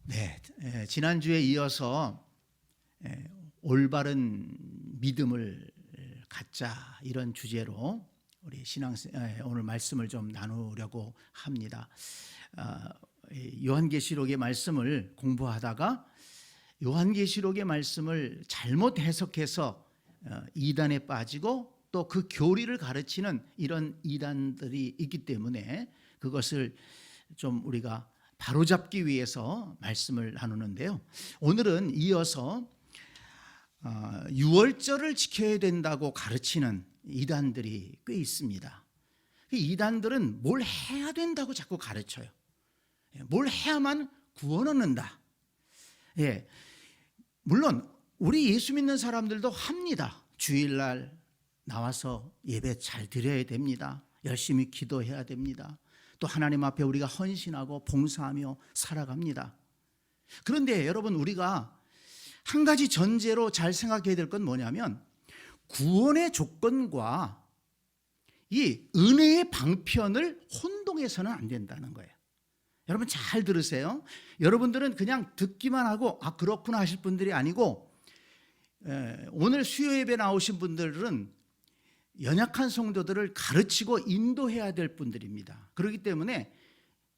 네, 지난주에 이어서 올바른 믿음을 갖자 이런 주제로 우리 오늘 말씀을 좀 나누려고 합니다. 요한계시록의 말씀을 공부하다가 요한계시록의 말씀을 잘못 해석해서 이단에 빠지고 또 그 교리를 가르치는 이런 이단들이 있기 때문에 그것을 좀 우리가 바로잡기 위해서 말씀을 나누는데요. 오늘은 이어서 유월절을 지켜야 된다고 가르치는 이단들이 꽤 있습니다. 이단들은 뭘 해야 된다고 자꾸 가르쳐요. 뭘 해야만 구원 얻는다. 물론 우리 예수 믿는 사람들도 합니다. 주일날 나와서 예배 잘 드려야 됩니다. 열심히 기도해야 됩니다. 또 하나님 앞에 우리가 헌신하고 봉사하며 살아갑니다. 그런데 여러분, 우리가 한 가지 전제로 잘 생각해야 될 건 뭐냐면 구원의 조건과 이 은혜의 방편을 혼동해서는 안 된다는 거예요. 여러분 잘 들으세요. 여러분들은 그냥 듣기만 하고 그렇구나 하실 분들이 아니고, 오늘 수요 예배 나오신 분들은 연약한 성도들을 가르치고 인도해야 될 분들입니다. 그렇기 때문에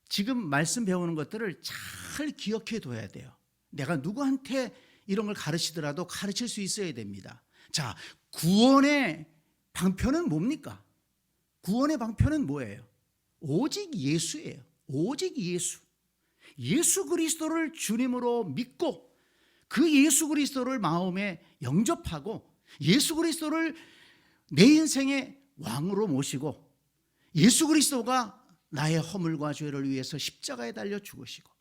지금 말씀 배우는 것들을 잘 기억해 둬야 돼요. 내가 누구한테 이런 걸 가르치더라도 가르칠 수 있어야 됩니다. 자, 구원의 방편은 뭡니까? 구원의 방편은 뭐예요? 오직 예수예요. 오직 예수. 예수 그리스도를 주님으로 믿고 그 예수 그리스도를 마음에 영접하고 예수 그리스도를 내 인생의 왕으로 모시고 예수 그리스도가 나의 허물과 죄를 위해서 십자가에 달려 죽으시고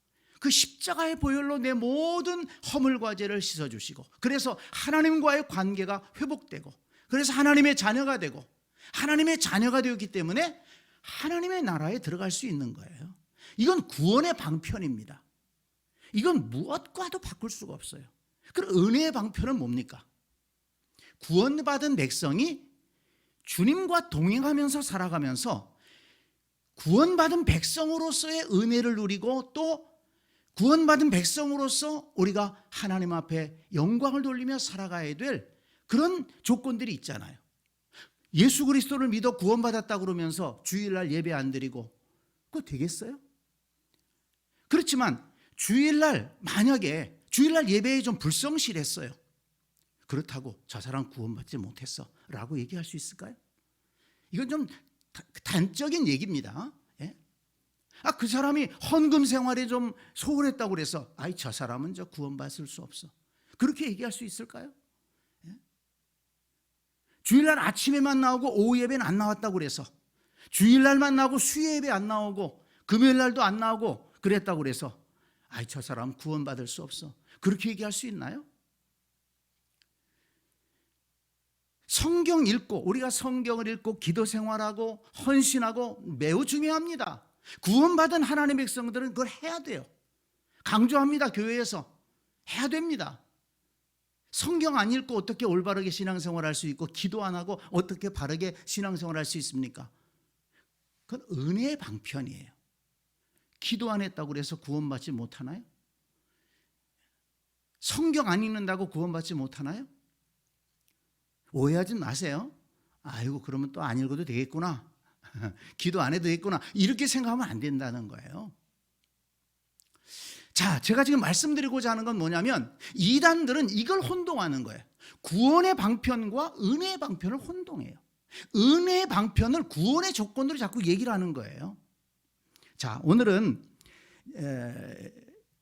그 십자가의 보혈로 내 모든 허물과 죄를 씻어주시고, 그래서 하나님과의 관계가 회복되고, 그래서 하나님의 자녀가 되고, 하나님의 자녀가 되었기 때문에 하나님의 나라에 들어갈 수 있는 거예요. 이건 구원의 방편입니다. 이건 무엇과도 바꿀 수가 없어요. 그럼 은혜의 방편은 뭡니까? 구원받은 백성이 주님과 동행하면서 살아가면서 구원받은 백성으로서의 은혜를 누리고, 또 구원받은 백성으로서 우리가 하나님 앞에 영광을 돌리며 살아가야 될 그런 조건들이 있잖아요. 예수 그리스도를 믿어 구원받았다 그러면서 주일날 예배 안 드리고 그거 되겠어요? 그렇지만 만약에 주일날 예배에 좀 불성실했어요. 그렇다고 저 사람 구원받지 못했어 라고 얘기할 수 있을까요? 이건 좀 단적인 얘기입니다. 그 사람이 헌금 생활에 좀 소홀했다고 그래서 저 사람은 구원받을 수 없어, 그렇게 얘기할 수 있을까요? 주일날 아침에만 나오고 오후 예배는 안 나왔다고 그래서, 주일날만 나오고 수요 예배 안 나오고 금요일날도 안 나오고 그랬다고 그래서 저 사람 구원받을 수 없어, 그렇게 얘기할 수 있나요? 우리가 성경을 읽고 기도 생활하고 헌신하고 매우 중요합니다. 구원받은 하나님의 백성들은 그걸 해야 돼요. 강조합니다. 교회에서 해야 됩니다. 성경 안 읽고 어떻게 올바르게 신앙생활할 수 있고, 기도 안 하고 어떻게 바르게 신앙생활할 수 있습니까? 그건 은혜의 방편이에요. 기도 안 했다고 해서 구원받지 못하나요? 성경 안 읽는다고 구원받지 못하나요? 오해하지 마세요. 그러면 또 안 읽어도 되겠구나, 기도 안 해도 되겠구나, 이렇게 생각하면 안 된다는 거예요. 자, 제가 지금 말씀드리고자 하는 건 뭐냐면, 이단들은 이걸 혼동하는 거예요. 구원의 방편과 은혜의 방편을 혼동해요. 은혜의 방편을 구원의 조건으로 자꾸 얘기를 하는 거예요. 자, 오늘은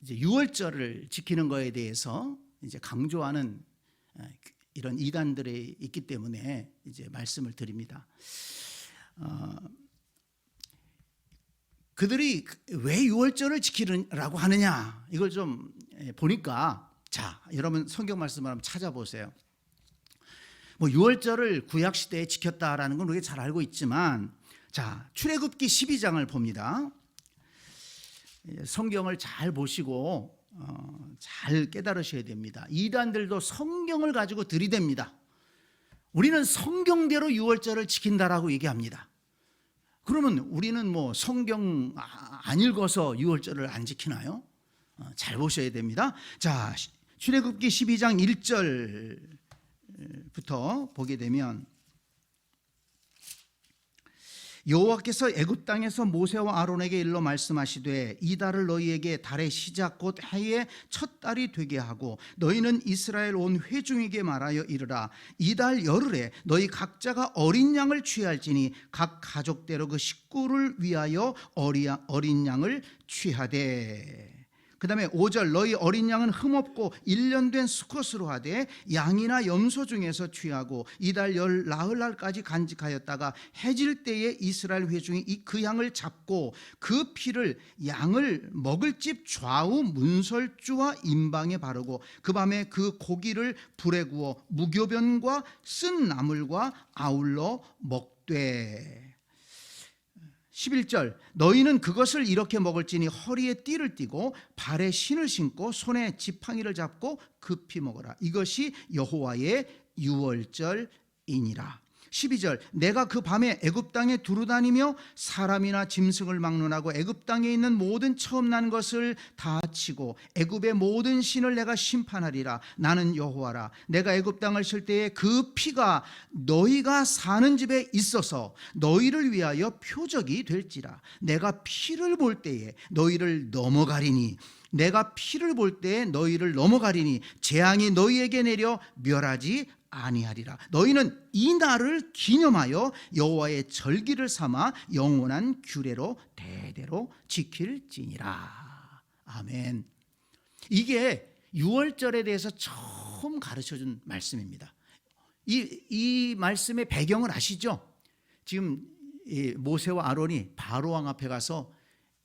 이제 유월절을 지키는 거에 대해서 이제 강조하는 이런 이단들이 있기 때문에 이제 말씀을 드립니다. 그들이 왜 유월절을 지키라고 하느냐, 이걸 좀 보니까, 자, 여러분 성경 말씀을 한번 찾아보세요. 유월절을 구약시대에 지켰다라는 건 우리가 잘 알고 있지만, 자, 출애굽기 12장을 봅니다. 성경을 잘 보시고 잘 깨달으셔야 됩니다. 이단들도 성경을 가지고 들이댑니다. 우리는 성경대로 유월절을 지킨다라고 얘기합니다. 그러면 우리는 성경 안 읽어서 유월절을 안 지키나요? 잘 보셔야 됩니다. 자, 출애굽기 12장 1절부터 보게 되면 여호와께서 애굽 땅에서 모세와 아론에게 일러 말씀하시되 이 달을 너희에게 달의 시작 곧 해의 첫 달이 되게 하고 너희는 이스라엘 온 회중에게 말하여 이르라 이 달 열흘에 너희 각자가 어린 양을 취할지니 각 가족대로 그 식구를 위하여 어린 양을 취하되 그 다음에 5절 너희 어린 양은 흠없고 1년 된 수컷으로 하되 양이나 염소 중에서 취하고 이달 열 나흘날까지 간직하였다가 해질 때에 이스라엘 회중이 그 양을 잡고 그 피를 양을 먹을 집 좌우 문설주와 임방에 바르고 그 밤에 그 고기를 불에 구워 무교변과 쓴 나물과 아울러 먹되 11절 너희는 그것을 이렇게 먹을지니 허리에 띠를 띠고 발에 신을 신고 손에 지팡이를 잡고 급히 먹어라 이것이 여호와의 유월절이니라 12절 내가 그 밤에 애굽 땅에 두루다니며 사람이나 짐승을 막론하고 애굽 땅에 있는 모든 처음 난 것을 다 치고 애굽의 모든 신을 내가 심판하리라 나는 여호와라 내가 애굽 땅을 칠 때에 그 피가 너희가 사는 집에 있어서 너희를 위하여 표적이 될지라 내가 피를 볼 때에 너희를 넘어가리니 내가 피를 볼 때에 너희를 넘어가리니 재앙이 너희에게 내려 멸하지 아니하리라 너희는 이 날을 기념하여 여호와의 절기를 삼아 영원한 규례로 대대로 지킬지니라 아멘. 이게 유월절에 대해서 처음 가르쳐준 말씀입니다. 이 말씀의 배경을 아시죠? 지금 모세와 아론이 바로왕 앞에 가서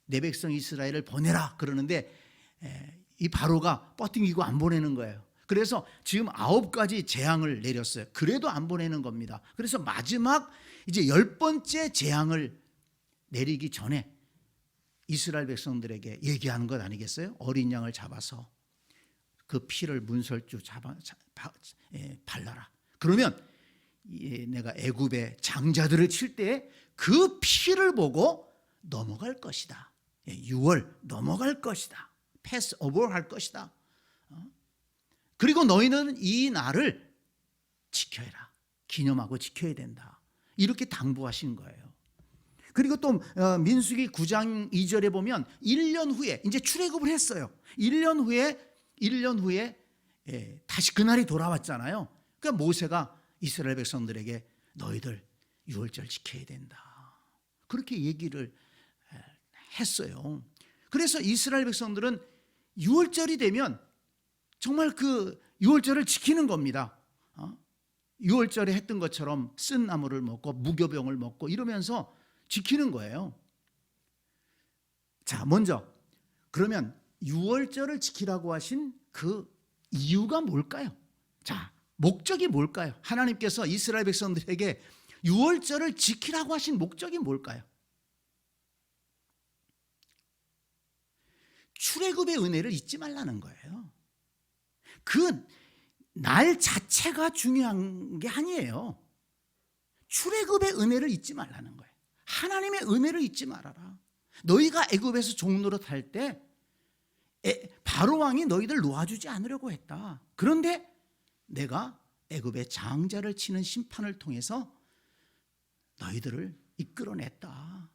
내 백성 이스라엘을 보내라 그러는데 이 바로가 뻗팅기고 안 보내는 거예요. 그래서 지금 9가지 재앙을 내렸어요. 그래도 안 보내는 겁니다. 그래서 마지막 이제 10번째 재앙을 내리기 전에 이스라엘 백성들에게 얘기하는 것 아니겠어요? 어린 양을 잡아서 그 피를 문설주 발라라. 그러면 내가 애굽의 장자들을 칠 때 그 피를 보고 넘어갈 것이다. 6월 넘어갈 것이다. 패스 오버 할 것이다. 그리고 너희는 이 날을 지켜야 해라. 기념하고 지켜야 된다. 이렇게 당부하신 거예요. 그리고 또 민수기 9장 2절에 보면 1년 후에 이제 출애굽을 했어요. 1년 후에 다시 그날이 돌아왔잖아요. 그러니까 모세가 이스라엘 백성들에게 너희들 유월절 지켜야 된다. 그렇게 얘기를 했어요. 그래서 이스라엘 백성들은 유월절이 되면 정말 그 유월절을 지키는 겁니다. 유월절에 했던 것처럼 쓴 나물을 먹고 무교병을 먹고 이러면서 지키는 거예요. 자, 먼저 그러면 유월절을 지키라고 하신 그 이유가 뭘까요? 자, 목적이 뭘까요? 하나님께서 이스라엘 백성들에게 유월절을 지키라고 하신 목적이 뭘까요? 출애굽의 은혜를 잊지 말라는 거예요. 그 날 자체가 중요한 게 아니에요. 출애굽의 은혜를 잊지 말라는 거예요. 하나님의 은혜를 잊지 말아라. 너희가 애굽에서 종노릇 할 때 바로 왕이 너희들 놓아주지 않으려고 했다. 그런데 내가 애굽의 장자를 치는 심판을 통해서 너희들을 이끌어냈다.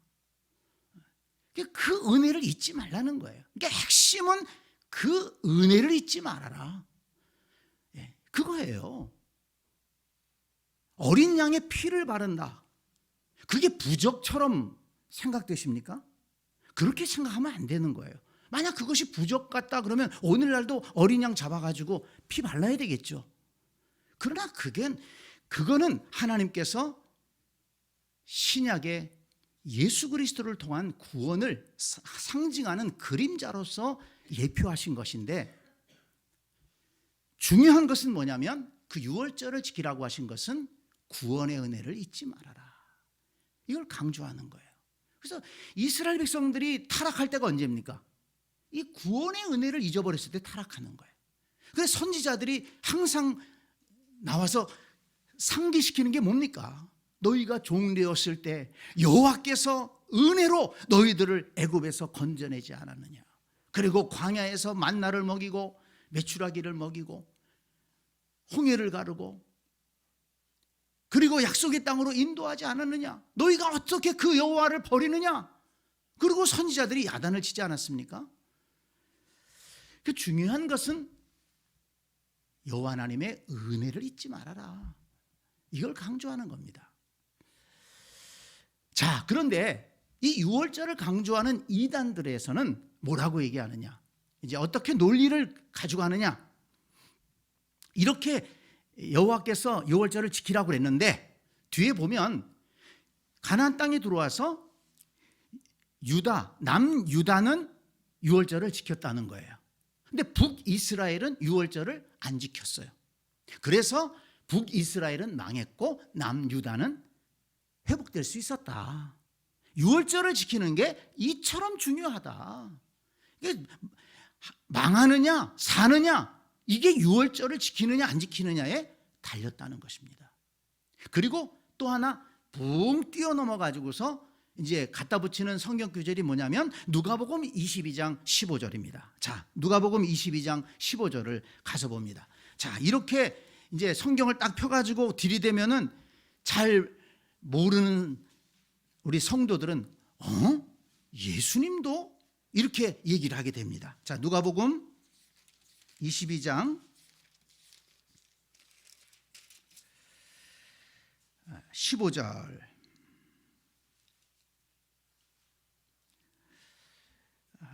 그 은혜를 잊지 말라는 거예요. 그러니까 핵심은 그 은혜를 잊지 말아라. 그거예요. 어린 양의 피를 바른다. 그게 부적처럼 생각되십니까? 그렇게 생각하면 안 되는 거예요. 만약 그것이 부적 같다 그러면 오늘날도 어린 양 잡아가지고 피 발라야 되겠죠. 그러나 그거는 하나님께서 신약의 예수 그리스도를 통한 구원을 상징하는 그림자로서 예표하신 것인데 중요한 것은 뭐냐면 그 유월절을 지키라고 하신 것은 구원의 은혜를 잊지 말아라. 이걸 강조하는 거예요. 그래서 이스라엘 백성들이 타락할 때가 언제입니까? 이 구원의 은혜를 잊어버렸을 때 타락하는 거예요. 그래서 선지자들이 항상 나와서 상기시키는 게 뭡니까? 너희가 종되었을 때 여호와께서 은혜로 너희들을 애굽에서 건져내지 않았느냐. 그리고 광야에서 만나를 먹이고 메추라기를 먹이고 홍해를 가르고 그리고 약속의 땅으로 인도하지 않았느냐? 너희가 어떻게 그 여호와를 버리느냐? 그리고 선지자들이 야단을 치지 않았습니까? 그 중요한 것은 여호와 하나님의 은혜를 잊지 말아라. 이걸 강조하는 겁니다. 자, 그런데 이 유월절을 강조하는 이단들에서는 뭐라고 얘기하느냐? 이제 어떻게 논리를 가지고 하느냐? 이렇게 여호와께서 유월절을 지키라고 그랬는데 뒤에 보면 가나안 땅에 들어와서 남유다는 유월절을 지켰다는 거예요. 근데 북이스라엘은 유월절을 안 지켰어요. 그래서 북이스라엘은 망했고 남유다는 회복될 수 있었다. 유월절을 지키는 게 이처럼 중요하다. 이게 망하느냐 사느냐 이게 유월절을 지키느냐 안 지키느냐에 달렸다는 것입니다. 그리고 또 하나 붕 뛰어넘어 가지고서 이제 갖다 붙이는 성경 구절이 뭐냐면 누가복음 22장 15절입니다. 자, 누가복음 22장 15절을 가서 봅니다. 자, 이렇게 이제 성경을 딱 펴가지고 들이대면은 잘 모르는 우리 성도들은 예수님도 이렇게 얘기를 하게 됩니다. 자, 누가복음 22장 15절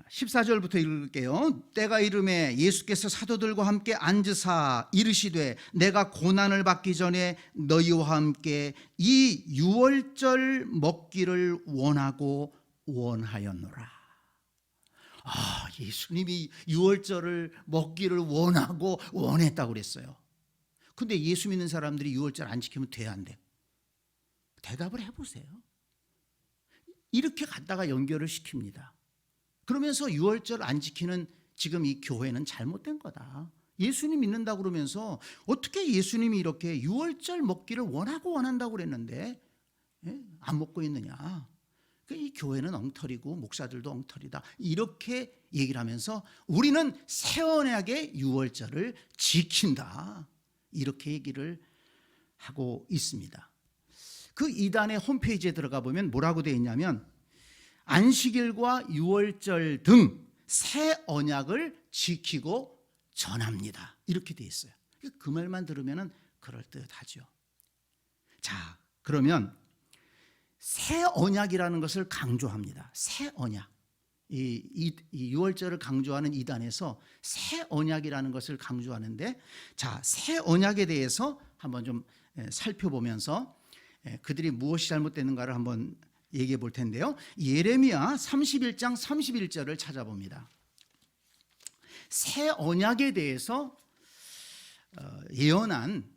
14절부터 읽을게요. 때가 이르매 예수께서 사도들과 함께 앉으사 이르시되 내가 고난을 받기 전에 너희와 함께 이 유월절 먹기를 원하고 원하였노라. 예수님이 유월절을 먹기를 원하고 원했다고 그랬어요. 근데 예수 믿는 사람들이 유월절 안 지키면 돼, 안 돼? 대답을 해보세요. 이렇게 갖다가 연결을 시킵니다. 그러면서 유월절 안 지키는 지금 이 교회는 잘못된 거다. 예수님 믿는다고 그러면서 어떻게 예수님이 이렇게 유월절 먹기를 원하고 원한다고 그랬는데 안 먹고 있느냐. 이 교회는 엉터리고 목사들도 엉터리다. 이렇게 얘기를 하면서 우리는 새 언약의 유월절을 지킨다. 이렇게 얘기를 하고 있습니다. 그 이단의 홈페이지에 들어가 보면 뭐라고 되어 있냐면 안식일과 유월절 등 새 언약을 지키고 전합니다. 이렇게 되어 있어요. 그 말만 들으면 그럴듯하죠. 자, 그러면 새 언약이라는 것을 강조합니다. 새 언약. 이 유월절을 강조하는 이단에서 새 언약이라는 것을 강조하는데, 자, 새 언약에 대해서 한번 좀 살펴보면서 그들이 무엇이 잘못됐는가를 한번 얘기해 볼 텐데요. 예레미야 31장 31절을 찾아봅니다. 새 언약에 대해서 예언한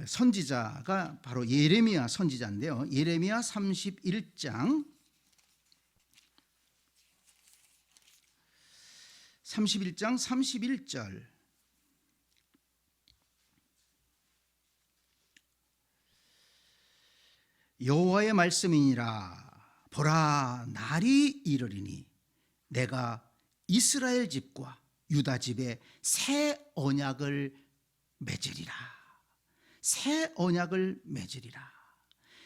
선지자가 바로 예레미야 선지자인데요. 예레미야 31장 31절 여호와의 말씀이니라. 보라, 날이 이르리니 내가 이스라엘 집과 유다 집에 새 언약을 맺으리라. 새 언약을 맺으리라.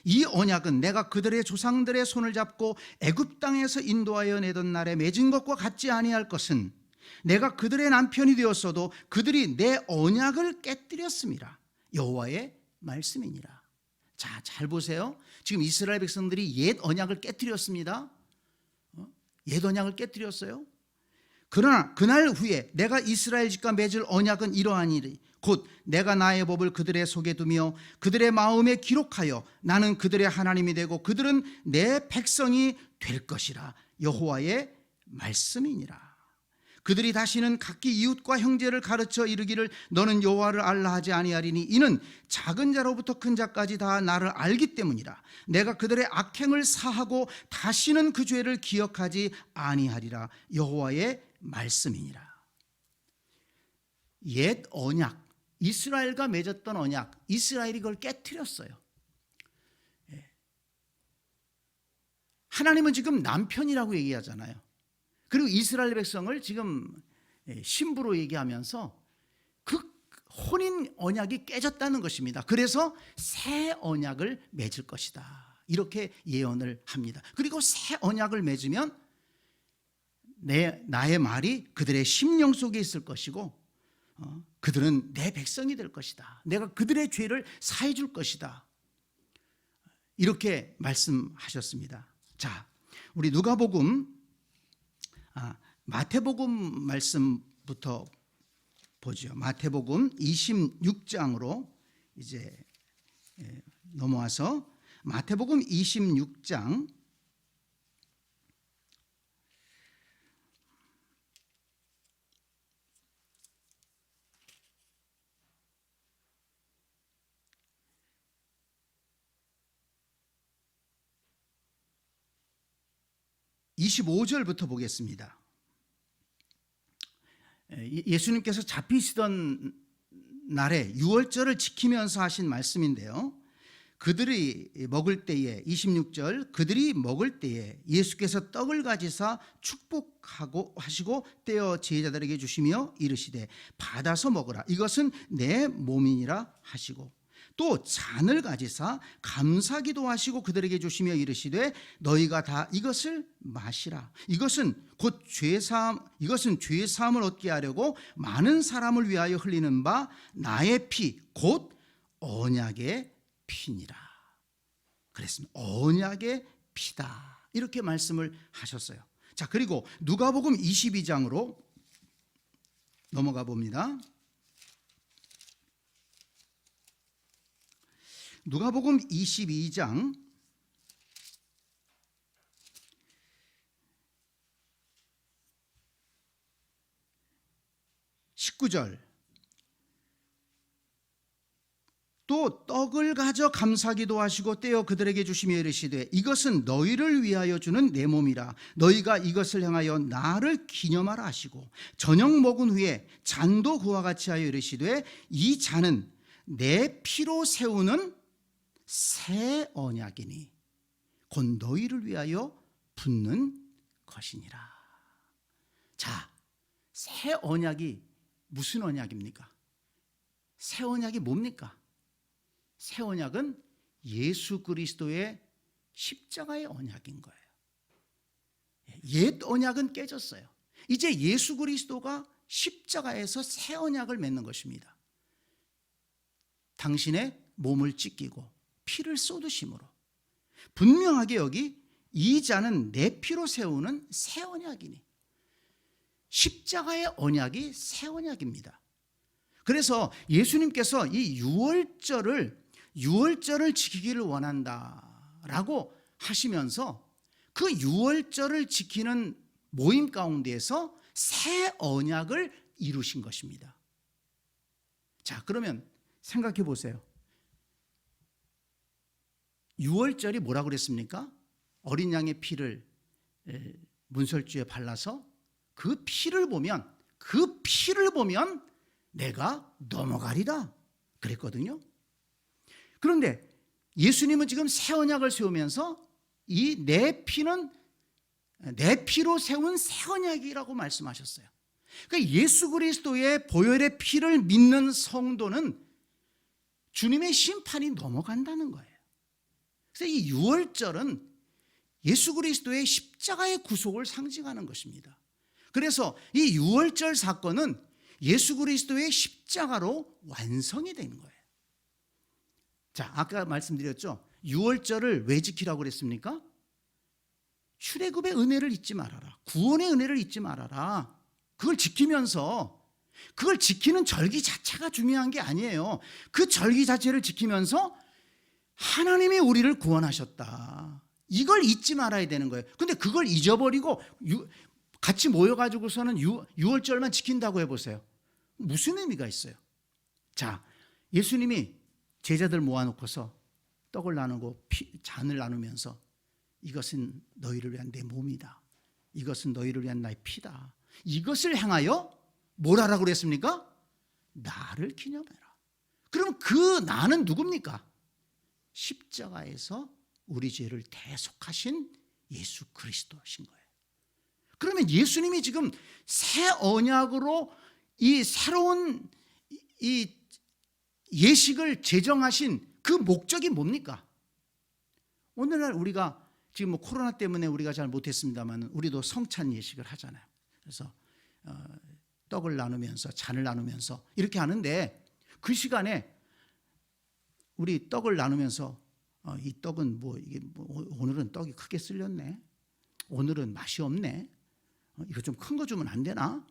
이 언약은 내가 그들의 조상들의 손을 잡고 애굽 땅에서 인도하여 내던 날에 맺은 것과 같지 아니할 것은 내가 그들의 남편이 되었어도 그들이 내 언약을 깨뜨렸음이라. 여호와의 말씀이니라. 자, 잘 보세요. 지금 이스라엘 백성들이 옛 언약을 깨뜨렸습니다. 옛 언약을 깨뜨렸어요. 그러나 그날 후에 내가 이스라엘 집과 맺을 언약은 이러하니리. 곧 내가 나의 법을 그들의 속에 두며 그들의 마음에 기록하여 나는 그들의 하나님이 되고 그들은 내 백성이 될 것이라. 여호와의 말씀이니라. 그들이 다시는 각기 이웃과 형제를 가르쳐 이르기를 너는 여호와를 알라 하지 아니하리니 이는 작은 자로부터 큰 자까지 다 나를 알기 때문이라. 내가 그들의 악행을 사하고 다시는 그 죄를 기억하지 아니하리라. 여호와의 말씀이니라. 옛 언약, 이스라엘과 맺었던 언약, 이스라엘이 그걸 깨뜨렸어요. 하나님은 지금 남편이라고 얘기하잖아요. 그리고 이스라엘 백성을 지금 신부로 얘기하면서 그 혼인 언약이 깨졌다는 것입니다. 그래서 새 언약을 맺을 것이다, 이렇게 예언을 합니다. 그리고 새 언약을 맺으면 나의 말이 그들의 심령 속에 있을 것이고 그들은 내 백성이 될 것이다. 내가 그들의 죄를 사해 줄 것이다, 이렇게 말씀하셨습니다. 자, 우리 마태복음 말씀부터 보죠. 마태복음 26장으로 이제 넘어와서 마태복음 26장 25절부터 보겠습니다. 예수님께서 잡히시던 날에 유월절을 지키면서 하신 말씀인데요. 그들이 먹을 때에, 26절, 그들이 먹을 때에 예수께서 떡을 가지사 축복하고 하시고 떼어 제자들에게 주시며 이르시되 받아서 먹으라, 이것은 내 몸이니라 하시고, 또 잔을 가지사 감사기도 하시고 그들에게 주시며 이르시되 너희가 다 이것을 마시라, 이것은 죄사함을 얻게 하려고 많은 사람을 위하여 흘리는 바 나의 피 곧 언약의 피니라. 그랬습니다. 언약의 피다, 이렇게 말씀을 하셨어요. 자, 그리고 누가복음 22장으로 넘어가 봅니다. 누가복음 22장 19절, 또 떡을 가져 감사기도 하시고 떼어 그들에게 주시며 이르시되 이것은 너희를 위하여 주는 내 몸이라, 너희가 이것을 향하여 나를 기념하라 하시고, 저녁 먹은 후에 잔도 그와 같이 하여 이르시되 이 잔은 내 피로 세우는 새 언약이니 곧 너희를 위하여 붓는 것이니라. 자, 새 언약이 무슨 언약입니까? 새 언약이 뭡니까? 새 언약은 예수 그리스도의 십자가의 언약인 거예요. 옛 언약은 깨졌어요. 이제 예수 그리스도가 십자가에서 새 언약을 맺는 것입니다. 당신의 몸을 찢기고 피를 쏟으심으로 분명하게 여기 이 잔은 내 피로 세우는 새 언약이니, 십자가의 언약이 새 언약입니다. 그래서 예수님께서 이 유월절을 지키기를 원한다라고 하시면서 그 유월절을 지키는 모임 가운데에서 새 언약을 이루신 것입니다. 자, 그러면 생각해 보세요. 유월절이 뭐라고 그랬습니까? 어린 양의 피를 문설주에 발라서 그 피를 보면 내가 넘어가리라 그랬거든요. 그런데 예수님은 지금 새 언약을 세우면서 이 내 피는 내 피로 세운 새 언약이라고 말씀하셨어요. 그러니까 예수 그리스도의 보혈의 피를 믿는 성도는 주님의 심판이 넘어간다는 거예요. 그래서 이 유월절은 예수 그리스도의 십자가의 구속을 상징하는 것입니다. 그래서 이 유월절 사건은 예수 그리스도의 십자가로 완성이 되는 거예요. 자, 아까 말씀드렸죠. 유월절을 왜 지키라고 그랬습니까? 출애굽의 은혜를 잊지 말아라. 구원의 은혜를 잊지 말아라. 그걸 지키면서, 그걸 지키는 절기 자체가 중요한 게 아니에요. 그 절기 자체를 지키면서 하나님이 우리를 구원하셨다, 이걸 잊지 말아야 되는 거예요. 근데 그걸 잊어버리고 같이 모여가지고서는 유월절만 지킨다고 해보세요. 무슨 의미가 있어요? 자, 예수님이 제자들 모아놓고서 떡을 나누고 잔을 나누면서 이것은 너희를 위한 내 몸이다, 이것은 너희를 위한 나의 피다, 이것을 향하여 뭘 하라고 그랬습니까? 나를 기념해라. 그럼 그 나는 누굽니까? 십자가에서 우리 죄를 대속하신 예수 그리스도신 거예요. 그러면 예수님이 지금 새 언약으로 이 새로운 이 예식을 제정하신 그 목적이 뭡니까? 오늘날 우리가 지금 뭐 코로나 때문에 우리가 잘 못했습니다만 우리도 성찬 예식을 하잖아요. 그래서 떡을 나누면서 잔을 나누면서 이렇게 하는데 그 시간에 우리 떡을 나누면서 이 떡은 이게 오늘은 떡이 크게 쓸렸네. 오늘은 맛이 없네. 이거 좀 큰 거 주면 안 되나?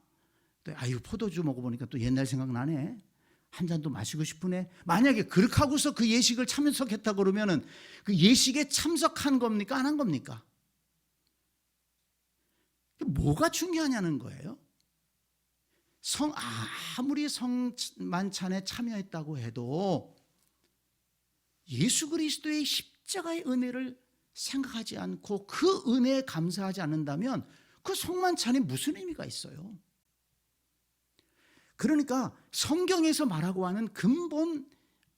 또 아유 포도주 먹어보니까 또 옛날 생각나네. 한 잔도 마시고 싶으네. 만약에 그렇게 하고서 그 예식을 참석했다 그러면은 그 예식에 참석한 겁니까? 안 한 겁니까? 뭐가 중요하냐는 거예요. 아무리 성만찬에 참여했다고 해도 예수 그리스도의 십자가의 은혜를 생각하지 않고 그 은혜에 감사하지 않는다면 그 성만찬에 무슨 의미가 있어요? 그러니까 성경에서 말하고 하는 근본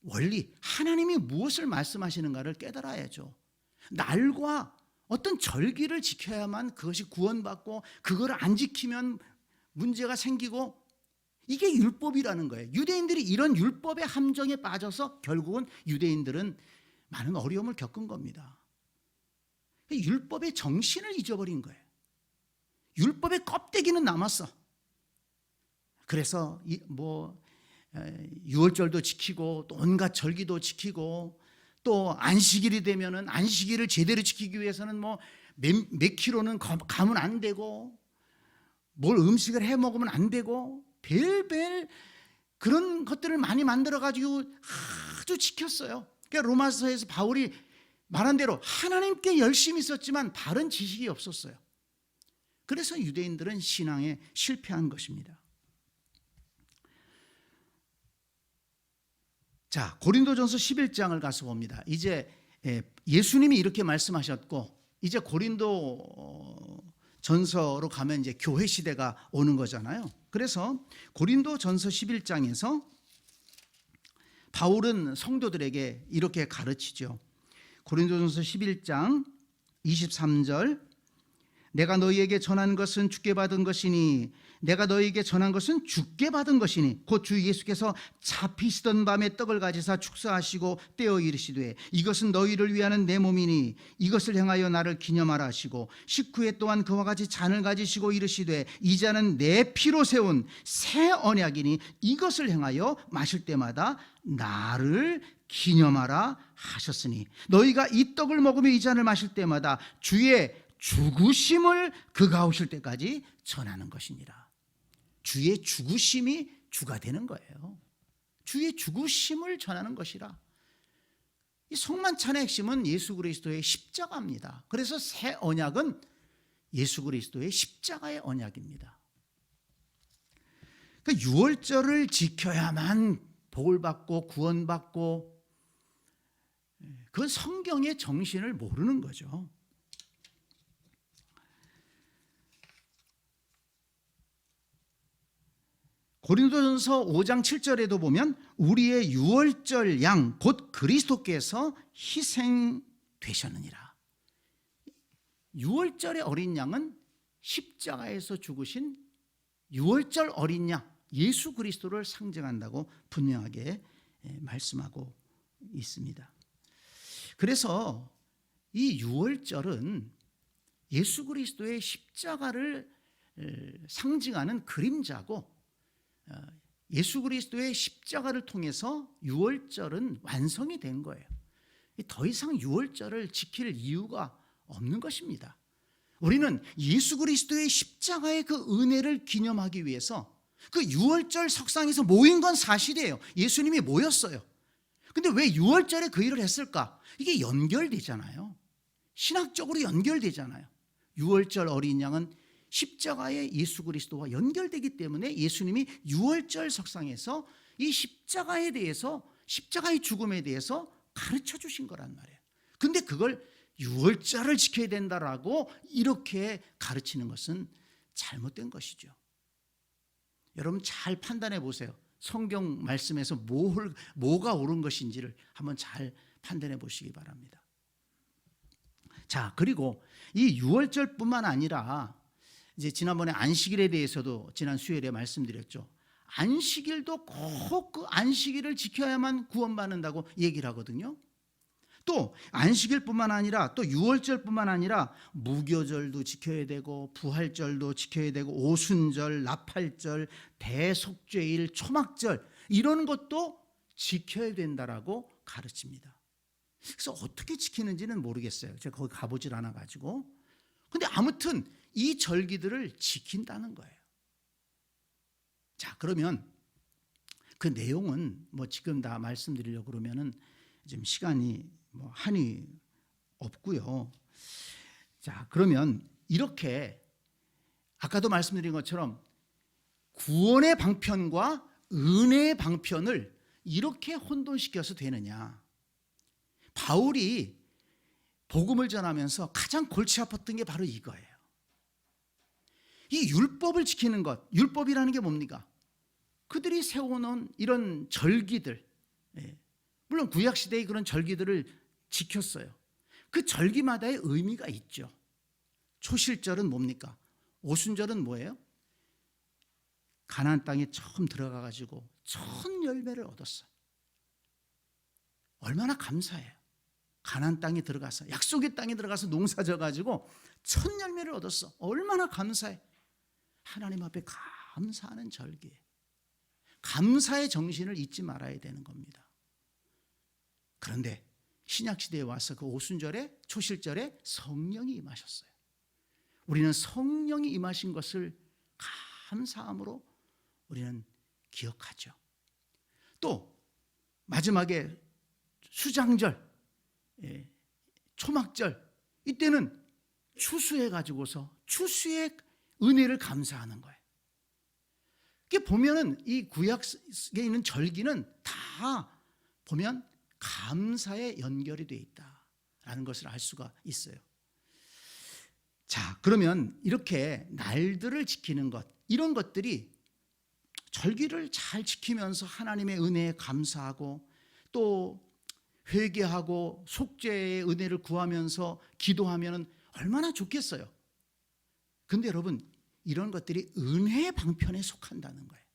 원리, 하나님이 무엇을 말씀하시는가를 깨달아야죠. 날과 어떤 절기를 지켜야만 그것이 구원받고 그걸 안 지키면 문제가 생기고 이게 율법이라는 거예요. 유대인들이 이런 율법의 함정에 빠져서 결국은 유대인들은 많은 어려움을 겪은 겁니다. 율법의 정신을 잊어버린 거예요. 율법의 껍데기는 남았어. 그래서 유월절도 지키고 또 온갖 절기도 지키고 또 안식일이 되면은 안식일을 제대로 지키기 위해서는 몇 킬로는 가면 안 되고 뭘 음식을 해 먹으면 안 되고 별별 그런 것들을 많이 만들어 가지고 아주 지켰어요. 그러니까 로마서에서 바울이 말한 대로 하나님께 열심히 있었지만 바른 지식이 없었어요. 그래서 유대인들은 신앙에 실패한 것입니다. 자, 고린도전서 11장을 가서 봅니다. 이제 예수님이 이렇게 말씀하셨고 이제 고린도전서로 가면 이제 교회 시대가 오는 거잖아요. 그래서 고린도전서 11장에서 바울은 성도들에게 이렇게 가르치죠. 고린도전서 11장 23절 내가 너희에게 전한 것은 주께 받은 것이니 내가 너희에게 전한 것은 주께 받은 것이니 곧 주 예수께서 잡히시던 밤에 떡을 가지사 축사하시고 떼어 이르시되 이것은 너희를 위하는 내 몸이니 이것을 행하여 나를 기념하라 하시고 식후에 또한 그와 같이 잔을 가지시고 이르시되 이 잔은 내 피로 세운 새 언약이니 이것을 행하여 마실 때마다 나를 기념하라 하셨으니 너희가 이 떡을 먹으며 이 잔을 마실 때마다 주의 죽으심을 그가 오실 때까지 전하는 것이니라. 주의 죽으심이 주가 되는 거예요. 주의 죽으심을 전하는 것이라. 이 성만찬의 핵심은 예수 그리스도의 십자가입니다. 그래서 새 언약은 예수 그리스도의 십자가의 언약입니다. 그러니까 유월절을 지켜야만 복을 받고 구원받고 그건 성경의 정신을 모르는 거죠. 고린도전서 5장 7절에도 보면 우리의 유월절 양 곧 그리스도께서 희생되셨느니라. 유월절의 어린 양은 십자가에서 죽으신 유월절 어린 양 예수 그리스도를 상징한다고 분명하게 말씀하고 있습니다. 그래서 이 유월절은 예수 그리스도의 십자가를 상징하는 그림자고 예수 그리스도의 십자가를 통해서 유월절은 완성이 된 거예요. 더 이상 유월절을 지킬 이유가 없는 것입니다. 우리는 예수 그리스도의 십자가의 그 은혜를 기념하기 위해서 그 유월절 석상에서 모인 건 사실이에요. 예수님이 모였어요. 근데 왜 유월절에 그 일을 했을까? 이게 연결되잖아요. 신학적으로 연결되잖아요. 유월절 어린 양은 십자가의 예수 그리스도와 연결되기 때문에 예수님이 유월절 석상에서 이 십자가에 대해서 십자가의 죽음에 대해서 가르쳐 주신 거란 말이에요. 근데 그걸 유월절을 지켜야 된다라고 이렇게 가르치는 것은 잘못된 것이죠. 여러분 잘 판단해 보세요. 성경 말씀에서 뭐가 옳은 것인지를 한번 잘 판단해 보시기 바랍니다. 자, 그리고 이 유월절뿐만 아니라 이제 지난번에 안식일에 대해서도 지난 수요일에 말씀드렸죠. 안식일도 꼭 그 안식일을 지켜야만 구원받는다고 얘기를 하거든요. 또 안식일뿐만 아니라 또 유월절뿐만 아니라 무교절도 지켜야 되고 부활절도 지켜야 되고 오순절, 나팔절, 대속죄일, 초막절 이런 것도 지켜야 된다라고 가르칩니다. 그래서 어떻게 지키는지는 모르겠어요. 제가 거기 가보질 않아가지고. 근데 아무튼 이 절기들을 지킨다는 거예요. 자, 그러면 그 내용은 뭐 지금 다 말씀드리려고 그러면은 지금 시간이 뭐 한이 없고요. 자, 그러면 이렇게 아까도 말씀드린 것처럼 구원의 방편과 은혜의 방편을 이렇게 혼돈시켜서 되느냐. 바울이 복음을 전하면서 가장 골치 아팠던 게 바로 이거예요. 이 율법을 지키는 것, 율법이라는 게 뭡니까? 그들이 세워놓은 이런 절기들, 물론 구약시대의 그런 절기들을 지켰어요. 그 절기마다의 의미가 있죠. 초실절은 뭡니까? 오순절은 뭐예요? 가나안 땅에 처음 들어가가지고 첫 열매를 얻었어. 얼마나 감사해요. 가나안 땅에 들어가서 약속의 땅에 들어가서 농사 져가지고 첫 열매를 얻었어. 얼마나 감사해. 하나님 앞에 감사하는 절기에 감사의 정신을 잊지 말아야 되는 겁니다. 그런데 신약시대에 와서 그 오순절에 초실절에 성령이 임하셨어요. 우리는 성령이 임하신 것을 감사함으로 우리는 기억하죠. 또 마지막에 수장절, 초막절, 이때는 추수해 가지고서 추수의 은혜를 감사하는 거예요. 이게 보면은 이 구약에 있는 절기는 다 보면 감사에 연결이 되어 있다라는 것을 알 수가 있어요. 자, 그러면 이렇게 날들을 지키는 것, 이런 것들이 절기를 잘 지키면서 하나님의 은혜에 감사하고 또 회개하고 속죄의 은혜를 구하면서 기도하면 얼마나 좋겠어요. 근데 여러분, 이런 것들이 은혜의 방편에 속한다는 거예요.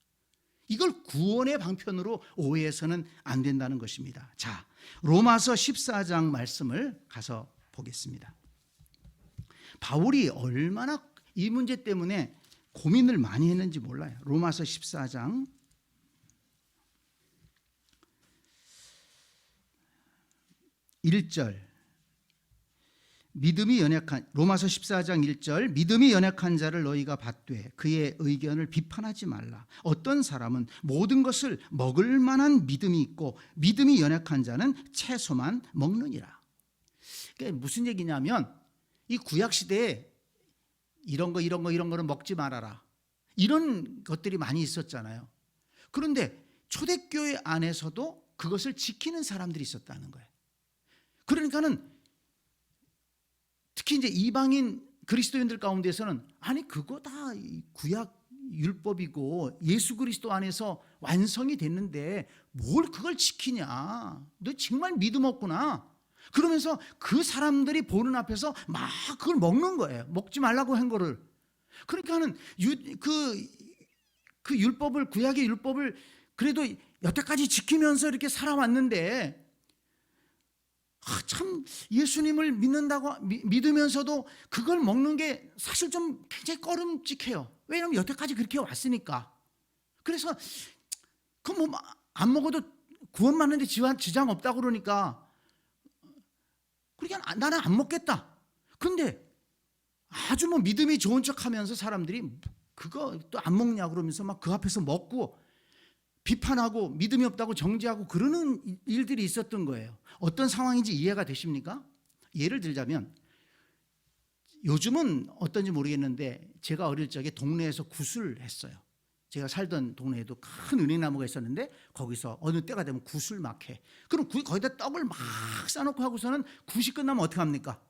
이걸 구원의 방편으로 오해해서는 안 된다는 것입니다. 자, 로마서 14장 말씀을 가서 보겠습니다. 바울이 얼마나 이 문제 때문에 고민을 많이 했는지 몰라요. 로마서 14장 1절, 믿음이 연약한, 로마서 14장 1절, 믿음이 연약한 자를 너희가 받되 그의 의견을 비판하지 말라. 어떤 사람은 모든 것을 먹을 만한 믿음이 있고 믿음이 연약한 자는 채소만 먹느니라. 그게 무슨 얘기냐면 이 구약시대에 이런 거는 먹지 말아라, 이런 것들이 많이 있었잖아요. 그런데 초대교회 안에서도 그것을 지키는 사람들이 있었다는 거예요. 그러니까는 특히 이제 이방인 그리스도인들 가운데서는 아니 그거 다 구약 율법이고 예수 그리스도 안에서 완성이 됐는데 뭘 그걸 지키냐, 너 정말 믿음 없구나, 그러면서 그 사람들이 보는 앞에서 막 그걸 먹는 거예요. 먹지 말라고 한 거를. 그러니까는 그 율법을, 구약의 율법을 그래도 여태까지 지키면서 이렇게 살아왔는데 참 예수님을 믿으면서도 그걸 먹는 게 사실 좀 굉장히 꺼름직해요. 왜냐하면 여태까지 그렇게 왔으니까. 그래서 그 뭐 안 먹어도 구원받는데 지장 없다고 그러니까 그러니까 나는 안 먹겠다. 근데 아주 뭐 믿음이 좋은 척하면서 사람들이 그거 또 안 먹냐 그러면서 막 그 앞에서 먹고 비판하고 믿음이 없다고 정죄하고 그러는 일들이 있었던 거예요. 어떤 상황인지 이해가 되십니까? 예를 들자면 요즘은 어떤지 모르겠는데 제가 어릴 적에 동네에서 굿을 했어요. 제가 살던 동네에도 큰 은행나무가 있었는데 거기서 어느 때가 되면 굿을 막 해. 그럼 거기다 떡을 막 싸놓고 하고서는 굿이 끝나면 어떻게 합니까?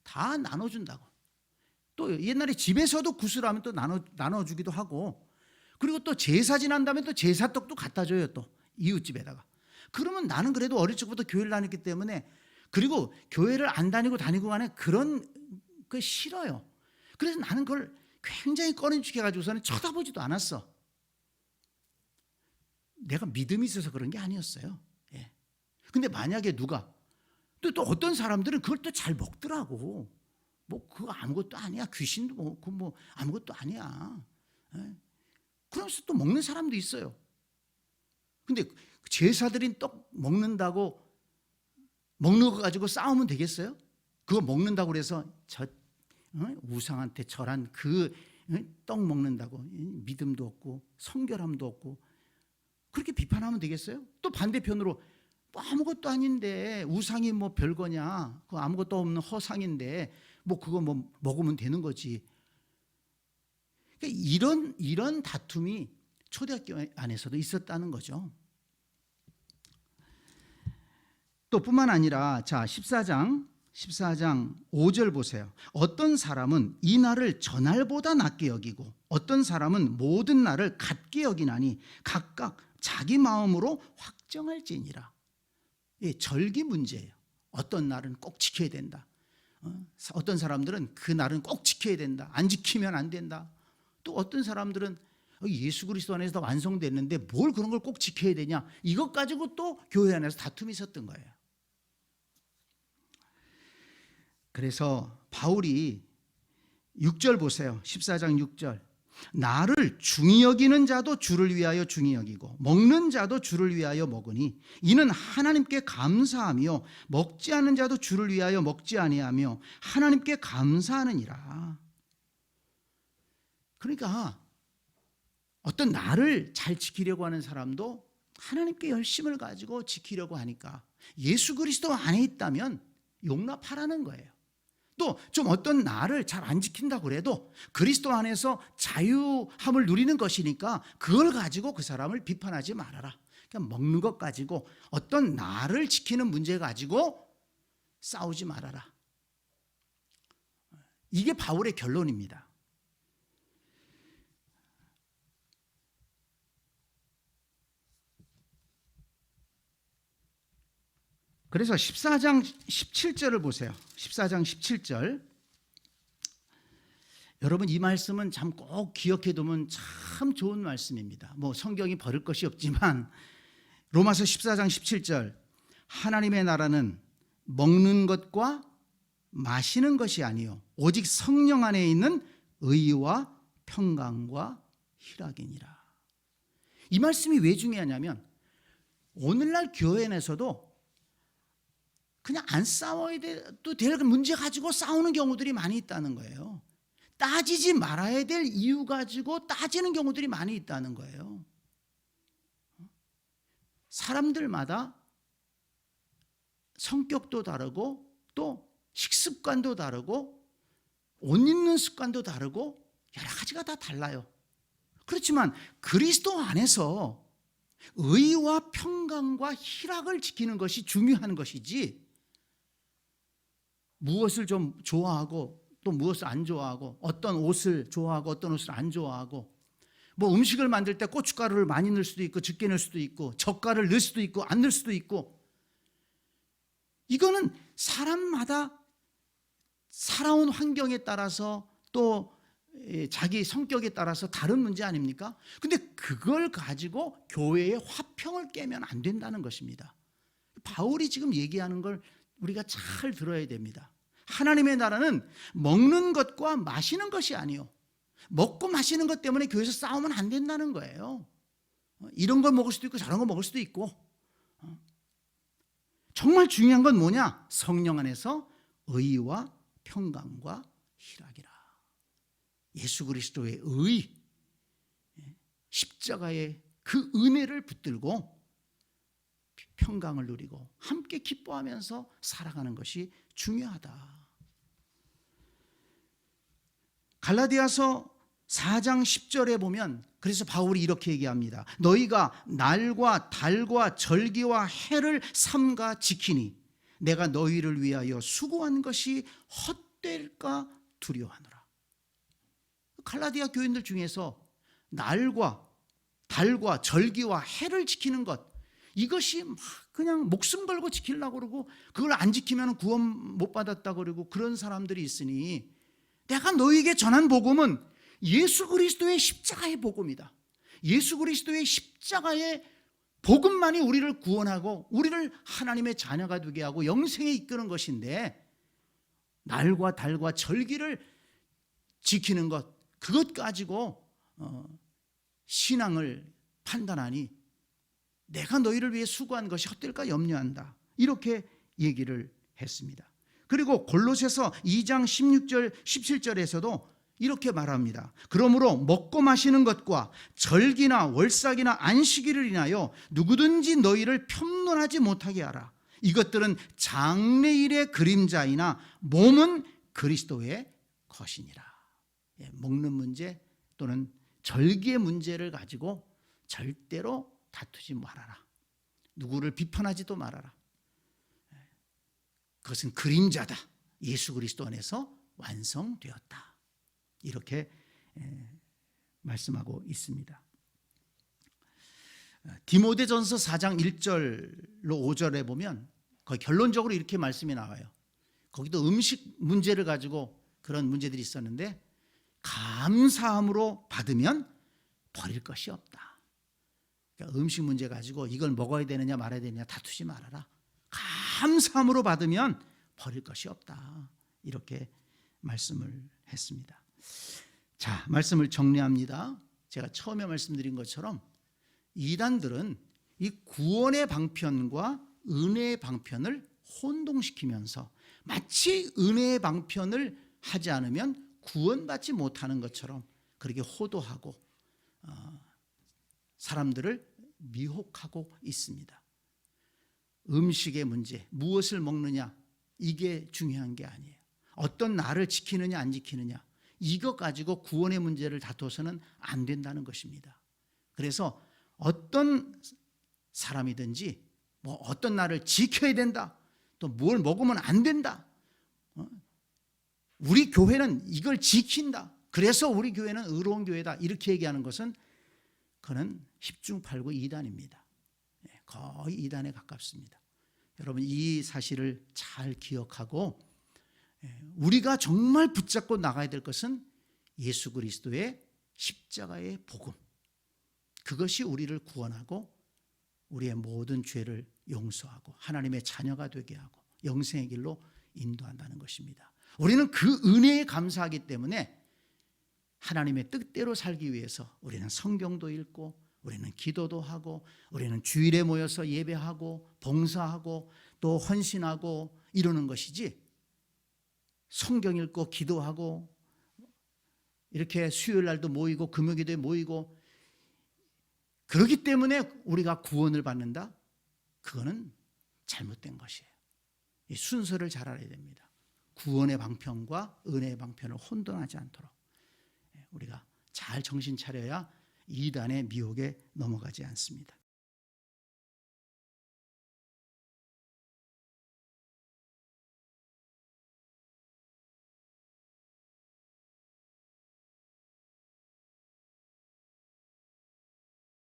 다 나눠준다고. 또 옛날에 집에서도 굿을 하면 또 나눠주기도 하고, 그리고 또 제사 지난 다음에 또 제사떡도 갖다 줘요. 또 이웃집에다가. 그러면 나는 그래도 어릴 적부터 교회를 다녔기 때문에, 그리고 교회를 안 다니고 간에 그런 거 싫어요. 그래서 나는 그걸 굉장히 꺼내죽게 해가지고서는 쳐다보지도 않았어. 내가 믿음이 있어서 그런 게 아니었어요. 예. 근데 만약에 누가 또 어떤 사람들은 그걸 또 잘 먹더라고. 뭐 그거 아무것도 아니야. 귀신도 뭐 그 뭐 아무것도 아니야. 예. 그러면서 또 먹는 사람도 있어요. 근데 제사드린 떡 먹는다고 먹는 거 가지고 싸우면 되겠어요? 그거 먹는다고 그래서 저 우상한테 절한 그 떡 먹는다고 믿음도 없고 성결함도 없고 그렇게 비판하면 되겠어요? 또 반대편으로 뭐 아무것도 아닌데 우상이 뭐 별거냐? 그 아무것도 없는 허상인데 뭐 그거 뭐 먹으면 되는 거지. 그러니까 이런 다툼이 초대학교 안에서도 있었다는 거죠. 또 뿐만 아니라 자 14장 5절 보세요. 어떤 사람은 이 날을 저날보다 낮게 여기고 어떤 사람은 모든 날을 같게 여기나니 각각 자기 마음으로 확정할지니라. 절기 문제예요. 어떤 날은 꼭 지켜야 된다. 어떤 사람들은 그 날은 꼭 지켜야 된다. 안 지키면 안 된다. 또 어떤 사람들은 예수 그리스도 안에서 다 완성됐는데 뭘 그런 걸 꼭 지켜야 되냐. 이것 가지고 또 교회 안에서 다툼이 있었던 거예요. 그래서 바울이 6절 보세요. 14장 6절. 나를 중히 여기는 자도 주를 위하여 중히 여기고 먹는 자도 주를 위하여 먹으니 이는 하나님께 감사하며 먹지 않는 자도 주를 위하여 먹지 아니하며 하나님께 감사하느니라. 그러니까 어떤 나를 잘 지키려고 하는 사람도 하나님께 열심을 가지고 지키려고 하니까 예수 그리스도 안에 있다면 용납하라는 거예요. 또 좀 어떤 나를 잘 안 지킨다고 그래도 그리스도 안에서 자유함을 누리는 것이니까 그걸 가지고 그 사람을 비판하지 말아라. 그냥 먹는 것 가지고 어떤 나를 지키는 문제 가지고 싸우지 말아라. 이게 바울의 결론입니다. 그래서 14장 17절을 보세요. 14장 17절. 여러분 이 말씀은 참 꼭 기억해 두면 참 좋은 말씀입니다. 뭐 성경이 버릴 것이 없지만 로마서 14장 17절. 하나님의 나라는 먹는 것과 마시는 것이 아니요 오직 성령 안에 있는 의와 평강과 희락이니라. 이 말씀이 왜 중요하냐면 오늘날 교회 안에서도 그냥 안 싸워야 될 문제 가지고 싸우는 경우들이 많이 있다는 거예요. 따지지 말아야 될 이유 가지고 따지는 경우들이 많이 있다는 거예요. 사람들마다 성격도 다르고 또 식습관도 다르고 옷 입는 습관도 다르고 여러 가지가 다 달라요. 그렇지만 그리스도 안에서 의와 평강과 희락을 지키는 것이 중요한 것이지 무엇을 좀 좋아하고 또 무엇을 안 좋아하고 어떤 옷을 좋아하고 어떤 옷을 안 좋아하고 뭐 음식을 만들 때 고춧가루를 많이 넣을 수도 있고 적게 넣을 수도 있고 젓갈을 넣을 수도 있고 안 넣을 수도 있고 이거는 사람마다 살아온 환경에 따라서 또 자기 성격에 따라서 다른 문제 아닙니까? 근데 그걸 가지고 교회의 화평을 깨면 안 된다는 것입니다. 바울이 지금 얘기하는 걸 우리가 잘 들어야 됩니다. 하나님의 나라는 먹는 것과 마시는 것이 아니요 먹고 마시는 것 때문에 교회에서 싸우면 안 된다는 거예요. 이런 걸 먹을 수도 있고 저런 걸 먹을 수도 있고 정말 중요한 건 뭐냐? 성령 안에서 의와 평강과 희락이라. 예수 그리스도의 의, 십자가의 그 은혜를 붙들고 평강을 누리고 함께 기뻐하면서 살아가는 것이 중요하다. 갈라디아서 4장 10절에 보면 그래서 바울이 이렇게 얘기합니다. 너희가 날과 달과 절기와 해를 삼가 지키니 내가 너희를 위하여 수고한 것이 헛될까 두려워하노라. 갈라디아 교인들 중에서 날과 달과 절기와 해를 지키는 것 이것이 막 그냥 목숨 걸고 지키려고 그러고 그걸 안 지키면 구원 못 받았다 그러고 그런 사람들이 있으니 내가 너희에게 전한 복음은 예수 그리스도의 십자가의 복음이다. 예수 그리스도의 십자가의 복음만이 우리를 구원하고 우리를 하나님의 자녀가 되게 하고 영생에 이끄는 것인데, 날과 달과 절기를 지키는 것, 그것 가지고 신앙을 판단하니 내가 너희를 위해 수고한 것이 헛될까 염려한다. 이렇게 얘기를 했습니다. 그리고 골로새서 2장 16절 17절에서도 이렇게 말합니다. 그러므로 먹고 마시는 것과 절기나 월삭이나 안식일을 인하여 누구든지 너희를 편론하지 못하게 하라. 이것들은 장래일의 그림자이나 몸은 그리스도의 것이니라. 먹는 문제 또는 절기의 문제를 가지고 절대로 다투지 말아라. 누구를 비판하지도 말아라. 그것은 그림자다. 예수 그리스도 안에서 완성되었다. 이렇게 말씀하고 있습니다. 디모데전서 4장 1절로 5절에 보면 거의 결론적으로 이렇게 말씀이 나와요. 거기도 음식 문제를 가지고 그런 문제들이 있었는데, 감사함으로 받으면 버릴 것이 없다. 그러니까 음식 문제 가지고 이걸 먹어야 되느냐 말아야 되느냐 다투지 말아라. 감사함으로 받으면 버릴 것이 없다. 이렇게 말씀을 했습니다. 자, 말씀을 정리합니다. 제가 처음에 말씀드린 것처럼 이단들은 이 구원의 방편과 은혜의 방편을 혼동시키면서 마치 은혜의 방편을 하지 않으면 구원받지 못하는 것처럼 그렇게 호도하고 사람들을 미혹하고 있습니다. 음식의 문제, 무엇을 먹느냐, 이게 중요한 게 아니에요. 어떤 날을 지키느냐 안 지키느냐, 이것 가지고 구원의 문제를 다투어서는 안 된다는 것입니다. 그래서 어떤 사람이든지 어떤 날을 지켜야 된다, 또 뭘 먹으면 안 된다, 우리 교회는 이걸 지킨다, 그래서 우리 교회는 의로운 교회다, 이렇게 얘기하는 것은 그는 십중팔구 이단입니다. 거의 이단에 가깝습니다. 여러분, 이 사실을 잘 기억하고 우리가 정말 붙잡고 나가야 될 것은 예수 그리스도의 십자가의 복음, 그것이 우리를 구원하고 우리의 모든 죄를 용서하고 하나님의 자녀가 되게 하고 영생의 길로 인도한다는 것입니다. 우리는 그 은혜에 감사하기 때문에 하나님의 뜻대로 살기 위해서 우리는 성경도 읽고, 우리는 기도도 하고, 우리는 주일에 모여서 예배하고 봉사하고 또 헌신하고 이러는 것이지, 성경 읽고 기도하고 이렇게 수요일 날도 모이고 금요기도에 모이고 그렇기 때문에 우리가 구원을 받는다? 그거는 잘못된 것이에요. 이 순서를 잘 알아야 됩니다. 구원의 방편과 은혜의 방편을 혼돈하지 않도록 우리가 잘 정신 차려야 이단의 미혹에 넘어가지 않습니다.